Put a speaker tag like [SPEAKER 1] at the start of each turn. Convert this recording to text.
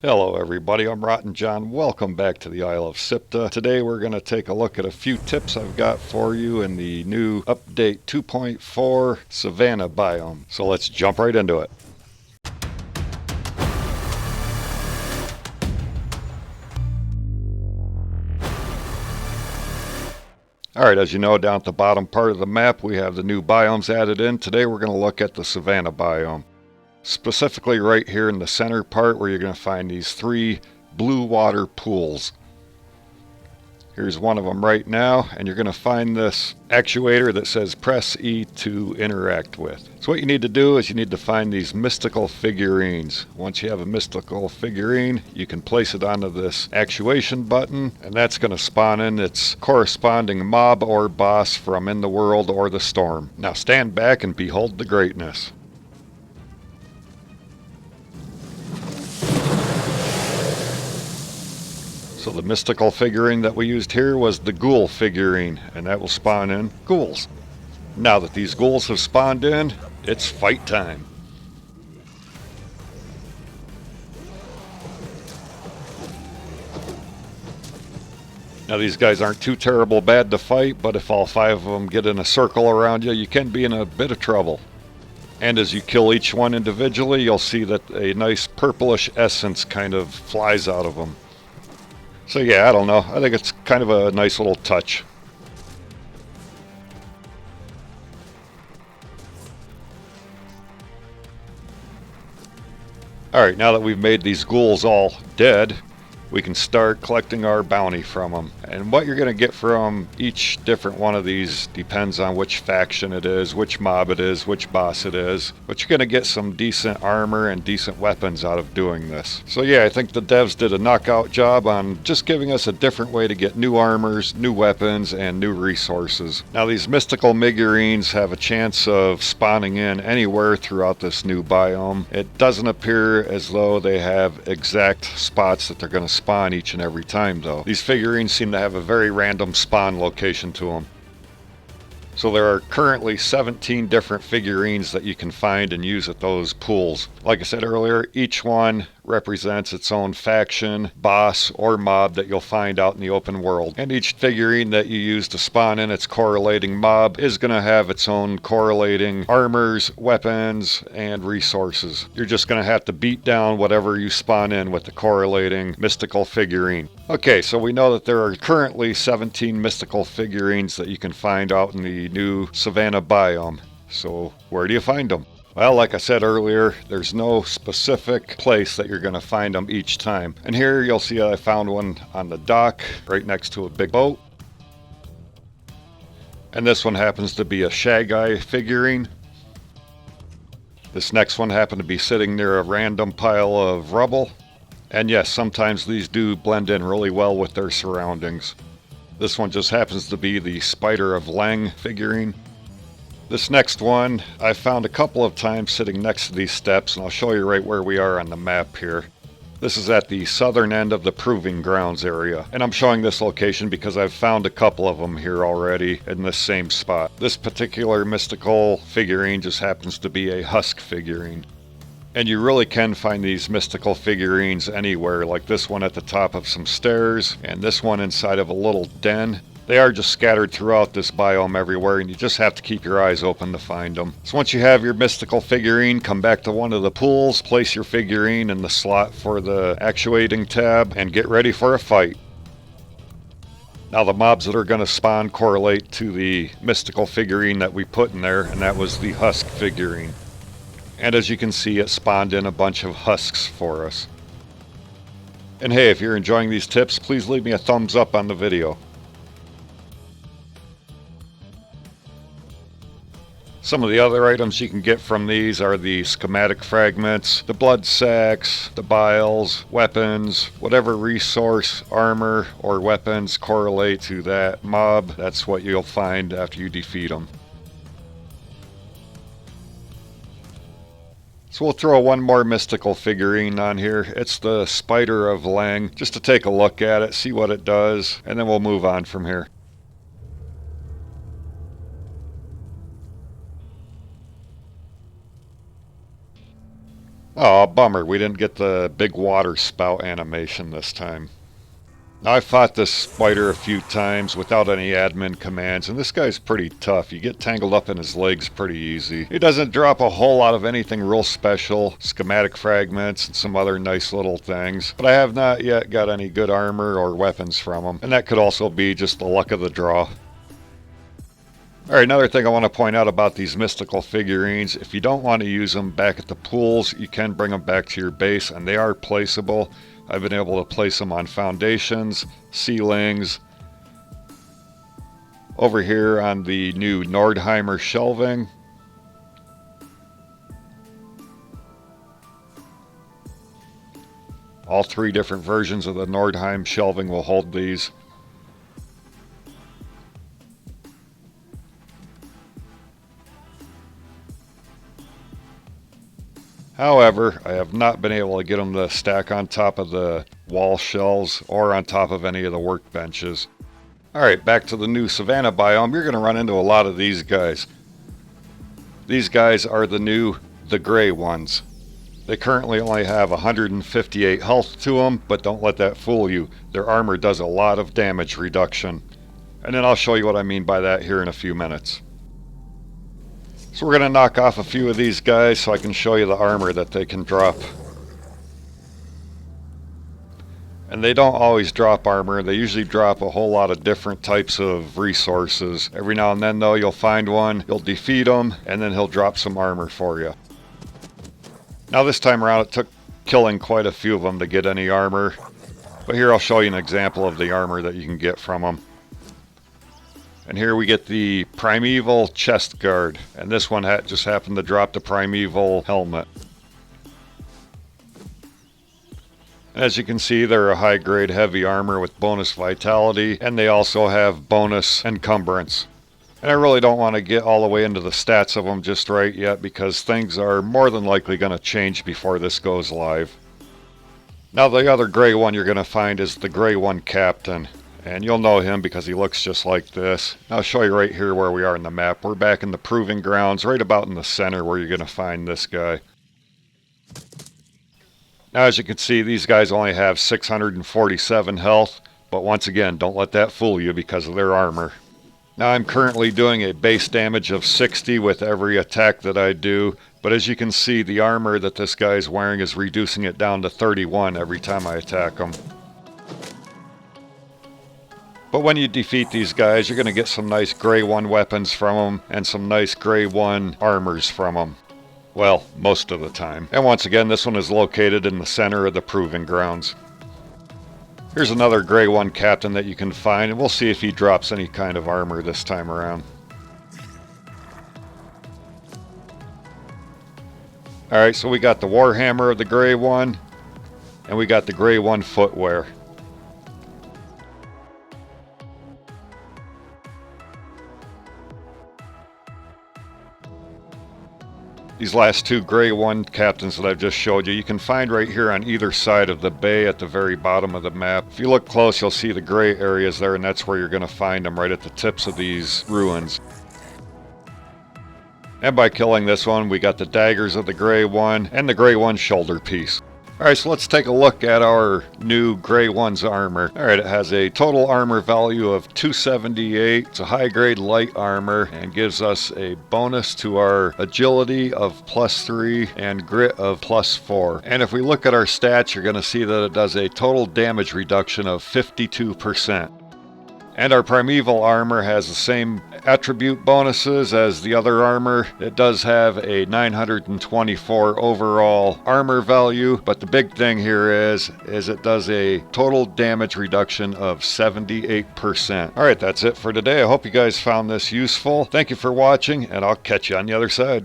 [SPEAKER 1] Hello everybody, I'm Rotten John. Welcome back to the Isle of Siptah. Today we're going to take a look at a few tips I've got for you in the new update 2.4 Savannah Biome. So let's jump right into it. Alright, as you know, down at the bottom part of the map we have the new biomes added in. Today we're going to look at the Savannah Biome. Specifically right here in the center part where you're going to find these three blue water pools. Here's one of them right now, and you're going to find this actuator that says press E to interact with. So what you need to do is you need to find these mystical figurines. Once you have a mystical figurine, you can place it onto this actuation button, and that's going to spawn in its corresponding mob or boss from In the World or the Storm. Now stand back and behold the greatness. So the mystical figurine that we used here was the ghoul figurine, and that will spawn in ghouls. Now that these ghouls have spawned in, it's fight time. Now these guys aren't too terrible bad to fight, but if all five of them get in a circle around you, you can be in a bit of trouble. And as you kill each one individually, you'll see that a nice purplish essence kind of flies out of them. So yeah, I don't know. I think it's kind of a nice little touch. Alright, now that we've made these ghouls all dead, we can start collecting our bounty from them. And what you're going to get from each different one of these depends on which faction it is, which mob it is, which boss it is. But you're going to get some decent armor and decent weapons out of doing this. So yeah, I think the devs did a knockout job on just giving us a different way to get new armors, new weapons, and new resources. Now these mystical figurines have a chance of spawning in anywhere throughout this new biome. It doesn't appear as though they have exact spots that they're going to spawn each and every time though. These figurines seem to have a very random spawn location to them. So there are currently 17 different figurines that you can find and use at those pools. Like I said earlier, each one represents its own faction, boss, or mob that you'll find out in the open world. And each figurine that you use to spawn in its correlating mob is going to have its own correlating armors, weapons, and resources. You're just going to have to beat down whatever you spawn in with the correlating mystical figurine. Okay, so we know that there are currently 17 mystical figurines that you can find out in the new Savannah Biome. So where do you find them? Well, like I said earlier, there's no specific place that you're going to find them each time. And here you'll see I found one on the dock right next to a big boat. And this one happens to be a Shagai figurine. This next one happened to be sitting near a random pile of rubble. And yes, sometimes these do blend in really well with their surroundings. This one just happens to be the Spider of Leng figurine. This next one I found a couple of times sitting next to these steps, and I'll show you right where we are on the map here. This is at the southern end of the Proving Grounds area, and I'm showing this location because I've found a couple of them here already in this same spot. This particular mystical figurine just happens to be a husk figurine. And you really can find these mystical figurines anywhere, like this one at the top of some stairs, and this one inside of a little den. They are just scattered throughout this biome everywhere, and you just have to keep your eyes open to find them. So once you have your mystical figurine, come back to one of the pools, place your figurine in the slot for the actuating tab, and get ready for a fight. Now the mobs that are going to spawn correlate to the mystical figurine that we put in there, and that was the husk figurine. And as you can see, it spawned in a bunch of husks for us. And hey, if you're enjoying these tips, please leave me a thumbs up on the video. Some of the other items you can get from these are the schematic fragments, the blood sacks, the biles, weapons, whatever resource, armor, or weapons correlate to that mob. That's what you'll find after you defeat them. So we'll throw one more mystical figurine on here. It's the Spider of Leng, just to take a look at it, see what it does, and then we'll move on from here. Oh, bummer, we didn't get the big water spout animation this time. Now, I fought this spider a few times without any admin commands, and this guy's pretty tough. You get tangled up in his legs pretty easy. He doesn't drop a whole lot of anything real special, schematic fragments and some other nice little things, but I have not yet got any good armor or weapons from him, and that could also be just the luck of the draw. Alright, another thing I want to point out about these mystical figurines, if you don't want to use them back at the pools, you can bring them back to your base, and they are placeable. I've been able to place them on foundations, ceilings, over here on the new Nordheimer shelving. All three different versions of the Nordheim shelving will hold these. However, I have not been able to get them to stack on top of the wall shelves or on top of any of the workbenches. Alright, back to the new Savannah Biome. You're going to run into a lot of these guys. These guys are the gray ones. They currently only have 158 health to them, but don't let that fool you. Their armor does a lot of damage reduction. And then I'll show you what I mean by that here in a few minutes. So we're going to knock off a few of these guys so I can show you the armor that they can drop. And they don't always drop armor, they usually drop a whole lot of different types of resources. Every now and then though you'll find one, you'll defeat him, and then he'll drop some armor for you. Now this time around it took killing quite a few of them to get any armor. But here I'll show you an example of the armor that you can get from them. And here we get the Primeval chest guard, and this one just happened to drop the Primeval helmet. As you can see, they're a high grade heavy armor with bonus vitality, and they also have bonus encumbrance. And I really don't want to get all the way into the stats of them just right yet because things are more than likely going to change before this goes live. Now the other gray one you're going to find is the Gray One Captain. And you'll know him because he looks just like this. I'll show you right here where we are in the map. We're back in the Proving Grounds, right about in the center where you're going to find this guy. Now as you can see, these guys only have 647 health, but once again, don't let that fool you because of their armor. Now I'm currently doing a base damage of 60 with every attack that I do, but as you can see, the armor that this guy is wearing is reducing it down to 31 every time I attack him. But when you defeat these guys, you're going to get some nice Gray One weapons from them and some nice Gray One armors from them. Well, most of the time. And once again, this one is located in the center of the Proving Grounds. Here's another Gray One Captain that you can find, and we'll see if he drops any kind of armor this time around. Alright, so we got the Warhammer of the Gray One, and we got the Gray One footwear. These last two Gray One Captains that I've just showed you, you can find right here on either side of the bay at the very bottom of the map. If you look close, you'll see the gray areas there, and that's where you're going to find them, right at the tips of these ruins. And by killing this one, we got the daggers of the Gray One and the Gray One shoulder piece. Alright, so let's take a look at our new Gray One's armor. Alright, it has a total armor value of 278. It's a high grade light armor and gives us a bonus to our agility of +3 and grit of +4. And if we look at our stats, you're going to see that it does a total damage reduction of 52%. And our Primeval armor has the same attribute bonuses as the other armor. It does have a 924 overall armor value, but the big thing here is it does a total damage reduction of 78%. Alright, that's it for today. I hope you guys found this useful. Thank you for watching, and I'll catch you on the other side.